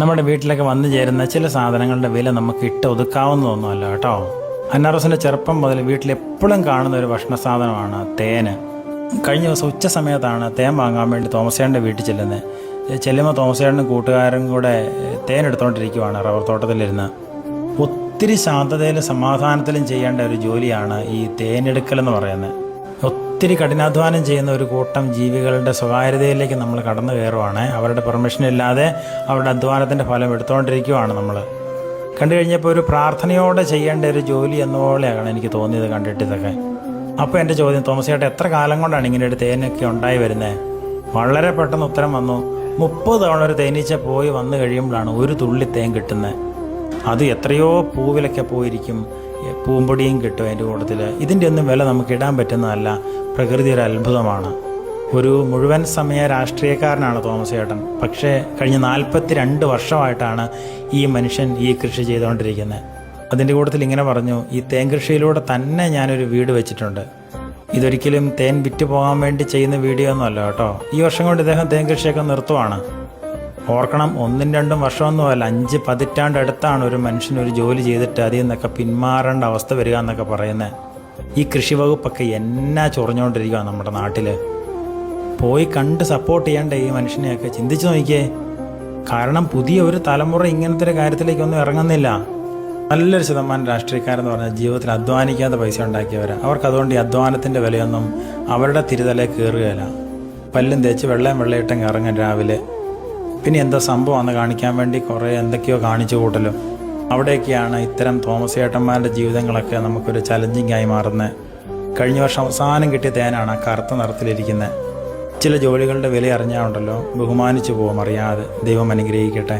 നമ്മുടെ വീട്ടിലൊക്കെ വന്നു ചേരുന്ന ചില സാധനങ്ങളുടെ വില നമുക്ക് ഇട്ട് ഒതുക്കാവുന്നതൊന്നുമല്ല കേട്ടോ. അന്നാറസിൻ്റെ ചെറുപ്പം മുതൽ വീട്ടിലെപ്പോഴും കാണുന്ന ഒരു ഭക്ഷണ സാധനമാണ് തേന്. കഴിഞ്ഞ ദിവസം ഉച്ച സമയത്താണ് തേൻ വാങ്ങാൻ വേണ്ടി തോമസേട്ടൻ്റെ വീട്ടിൽ ചെല്ലുമ്പോൾ തോമസേട്ടനും കൂട്ടുകാരും കൂടെ തേൻ എടുത്തുകൊണ്ടിരിക്കുവാണ് റബ്ബർ തോട്ടത്തിലിരുന്ന്. ഒത്തിരി ശാന്തതയിലും സമാധാനത്തിലും ചെയ്യേണ്ട ഒരു ജോലിയാണ് ഈ തേനെടുക്കലെന്ന് പറയുന്നത്. ഒത്തിരി കഠിനാധ്വാനം ചെയ്യുന്ന ഒരു കൂട്ടം ജീവികളുടെ സ്വകാര്യതയിലേക്ക് നമ്മൾ കടന്നു കയറുവാണ്. അവരുടെ പെർമിഷൻ ഇല്ലാതെ അവരുടെ അധ്വാനത്തിൻ്റെ ഫലം എടുത്തുകൊണ്ടിരിക്കുവാണ് നമ്മൾ. കണ്ടു കഴിഞ്ഞപ്പോൾ ഒരു പ്രാർത്ഥനയോടെ ചെയ്യേണ്ട ഒരു ജോലി എന്നപോലെയാണ് എനിക്ക് തോന്നിയത് കണ്ടിട്ട് ഇതൊക്കെ. അപ്പോൾ എൻ്റെ ചോദ്യം, തോമസേട്ടൻ എത്ര കാലം കൊണ്ടാണ് ഇങ്ങനെ ഒരു തേനൊക്കെ ഉണ്ടായി വരുന്നത്? വളരെ പെട്ടെന്ന് ഉത്തരം വന്നു. 30 തവണ ഒരു തേനീച്ച പോയി വന്നു കഴിയുമ്പോഴാണ് ഒരു തുള്ളി തേൻ കിട്ടുന്നത്. അത് എത്രയോ പൂവിലൊക്കെ പോയിരിക്കും, പൂമ്പൊടിയും കിട്ടും അതിൻ്റെ കൂട്ടത്തിൽ. ഇതിൻ്റെ ഒന്നും വില നമുക്ക് ഇടാൻ പറ്റുന്നതല്ല. പ്രകൃതി ഒരു അത്ഭുതമാണ്. ഒരു മുഴുവൻ സമയ രാഷ്ട്രീയക്കാരനാണ് തോമസേട്ടൻ. പക്ഷേ കഴിഞ്ഞ 42 വർഷമായിട്ടാണ് ഈ മനുഷ്യൻ ഈ കൃഷി ചെയ്തുകൊണ്ടിരിക്കുന്നത്. അതിൻ്റെ കൂട്ടത്തിൽ ഇങ്ങനെ പറഞ്ഞു, ഈ തേൻ കൃഷിയിലൂടെ തന്നെ ഞാനൊരു വീട് വെച്ചിട്ടുണ്ട്. ഇതൊരിക്കലും തേൻ വിറ്റ് പോകാൻ വേണ്ടി ചെയ്യുന്ന വീഡിയോ ഒന്നുമല്ല കേട്ടോ. ഈ വർഷം കൊണ്ട് ഇദ്ദേഹം തേൻ കൃഷിയൊക്കെ നിർത്തുവാണ്. ഓർക്കണം, 1-2 വർഷമൊന്നുമല്ല, 5 പതിറ്റാണ്ട് അടുത്താണ് ഒരു മനുഷ്യൻ ഒരു ജോലി ചെയ്തിട്ട് അതിൽ നിന്നൊക്കെ പിന്മാറേണ്ട അവസ്ഥ വരിക എന്നൊക്കെ പറയുന്നത്. ഈ കൃഷി വകുപ്പൊക്കെ എന്നാ ചൊറിഞ്ഞുകൊണ്ടിരിക്കുക നമ്മുടെ നാട്ടിൽ. പോയി കണ്ട് സപ്പോർട്ട് ചെയ്യേണ്ട ഈ മനുഷ്യനെയൊക്കെ ചിന്തിച്ച് നോക്കിയേ. കാരണം പുതിയ ഒരു തലമുറ ഇങ്ങനത്തെ ഒരു കാര്യത്തിലേക്കൊന്നും ഇറങ്ങുന്നില്ല. നല്ലൊരു ശതമാനം രാഷ്ട്രീയക്കാരെന്ന് പറഞ്ഞാൽ ജീവിതത്തിൽ അധ്വാനിക്കാതെ പൈസ ഉണ്ടാക്കിയവരാണ്. അവർക്കതുകൊണ്ട് ഈ അധ്വാനത്തിൻ്റെ വിലയൊന്നും അവരുടെ തിരുതലേ കയറുകയില്ല. പല്ലും തേച്ച് വെള്ളയിട്ടങ്ങ് ഇറങ്ങാൻ രാവിലെ. പിന്നെ എന്താ സംഭവമാണെന്ന് കാണിക്കാൻ വേണ്ടി കുറേ എന്തൊക്കെയോ കാണിച്ചു കൂട്ടലും. അവിടെയൊക്കെയാണ് ഇത്തരം തോമസേട്ടന്മാരുടെ ജീവിതങ്ങളൊക്കെ നമുക്കൊരു ചലഞ്ചിങ് ആയി മാറുന്നത്. കഴിഞ്ഞ വർഷം അവസാനം കിട്ടിയ തേനാണ് ആ കറുത്ത നിറത്തിലിരിക്കുന്നത്. ചില ജോലികളുടെ വില അറിഞ്ഞാൽ ഉണ്ടല്ലോ, ബഹുമാനിച്ചു പോകും അറിയാതെ. ദൈവം അനുഗ്രഹിക്കട്ടെ.